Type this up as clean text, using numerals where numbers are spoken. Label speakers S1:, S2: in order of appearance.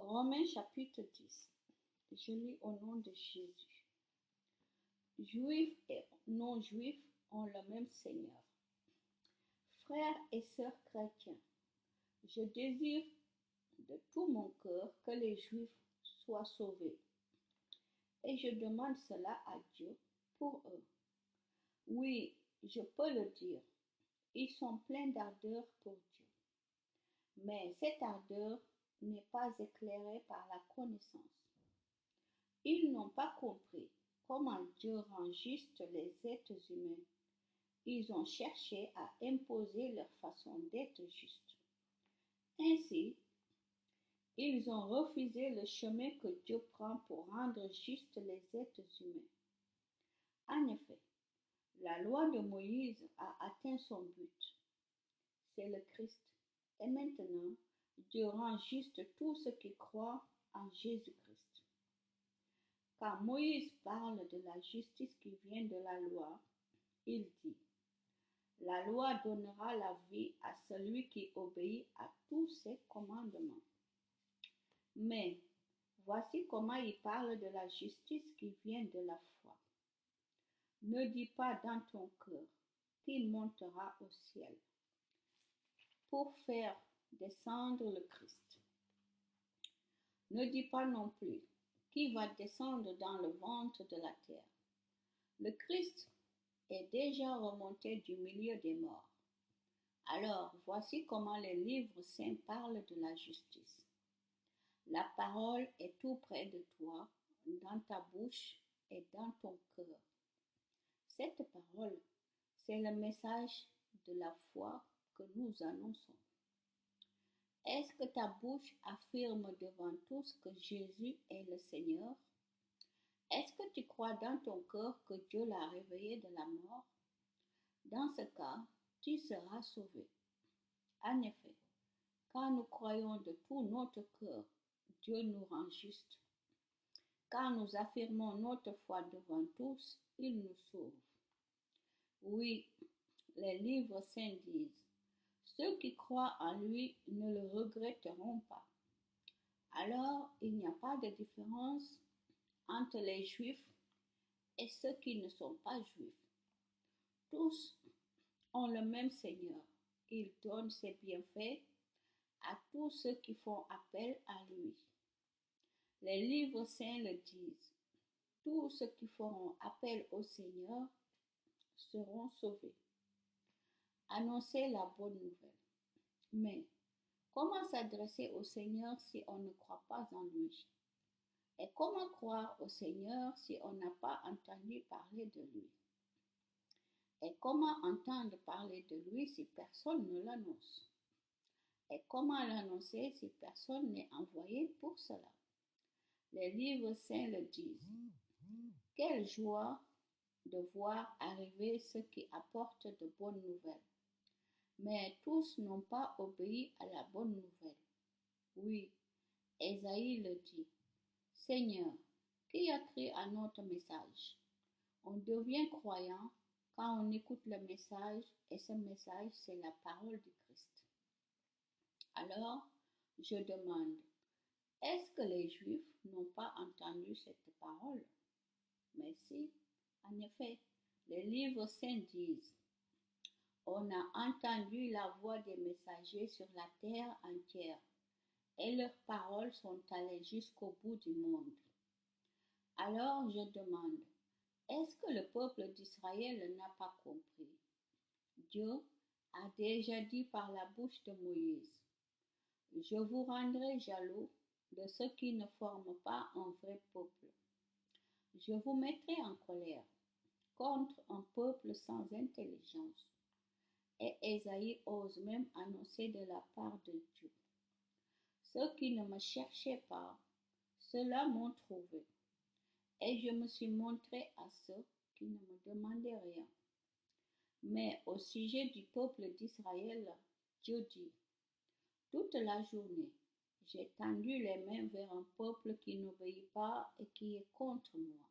S1: Romains chapitre 10. Je lis au nom de Jésus. Juifs et non-juifs ont le même Seigneur. Frères et sœurs chrétiens, je désire de tout mon cœur que les Juifs soient sauvés. Et je demande cela à Dieu pour eux. Oui, je peux le dire, ils sont pleins d'ardeur pour Dieu. Mais cette ardeur n'est pas éclairée par la connaissance. Ils n'ont pas compris comment Dieu rend juste les êtres humains. Ils ont cherché à imposer leur façon d'être juste. Ainsi, ils ont refusé le chemin que Dieu prend pour rendre justes les êtres humains. En effet, la loi de Moïse a atteint son but. C'est le Christ. Et maintenant, Dieu rend juste tous ceux qui croient en Jésus-Christ. Quand Moïse parle de la justice qui vient de la loi, il dit: la loi donnera la vie à celui qui obéit à tous ses commandements. Mais voici comment il parle de la justice qui vient de la foi. Ne dis pas dans ton cœur qui montera au ciel pour faire descendre le Christ. Ne dis pas non plus qui va descendre dans le ventre de la terre. Le Christ est déjà remonté du milieu des morts. Alors, voici comment les livres saints parlent de la justice. La parole est tout près de toi, dans ta bouche et dans ton cœur. Cette parole, c'est le message de la foi que nous annonçons. Est-ce que ta bouche affirme devant tous que Jésus est le Seigneur? Est-ce que tu crois dans ton cœur que Dieu l'a réveillé de la mort? Dans ce cas, tu seras sauvé. En effet, quand nous croyons de tout notre cœur, Dieu nous rend justes. Quand nous affirmons notre foi devant tous, il nous sauve. Oui, les livres saints disent: ceux qui croient en lui ne le regretteront pas. Alors, il n'y a pas de différence entre les Juifs et ceux qui ne sont pas Juifs. Tous ont le même Seigneur. Il donne ses bienfaits à tous ceux qui font appel à lui. Les livres saints le disent: tous ceux qui feront appel au Seigneur seront sauvés. Annoncez la bonne nouvelle. Mais comment s'adresser au Seigneur si on ne croit pas en lui? Et comment croire au Seigneur si on n'a pas entendu parler de lui? Et comment entendre parler de lui si personne ne l'annonce? Et comment l'annoncer si personne n'est envoyé pour cela? Les livres saints le disent. Quelle joie de voir arriver ceux qui apportent de bonnes nouvelles. Mais tous n'ont pas obéi à la bonne nouvelle. Oui, Ésaïe le dit: Seigneur, qui a cru à notre message? On devient croyant quand on écoute le message, et ce message, c'est la parole du Christ. Alors, je demande, est-ce que les Juifs n'ont pas entendu cette parole? Mais si, en effet, les livres saints disent: on a entendu la voix des messagers sur la terre entière, et leurs paroles sont allées jusqu'au bout du monde. Alors je demande, est-ce que le peuple d'Israël n'a pas compris? Dieu a déjà dit par la bouche de Moïse: je vous rendrai jaloux de ceux qui ne forment pas un vrai peuple. Je vous mettrai en colère contre un peuple sans intelligence. Et Ésaïe ose même annoncer de la part de Dieu: ceux qui ne me cherchaient pas, ceux-là m'ont trouvé. Et je me suis montré à ceux qui ne me demandaient rien. Mais au sujet du peuple d'Israël, Dieu dit: toute la journée, j'ai tendu les mains vers un peuple qui n'obéit pas et qui est contre moi.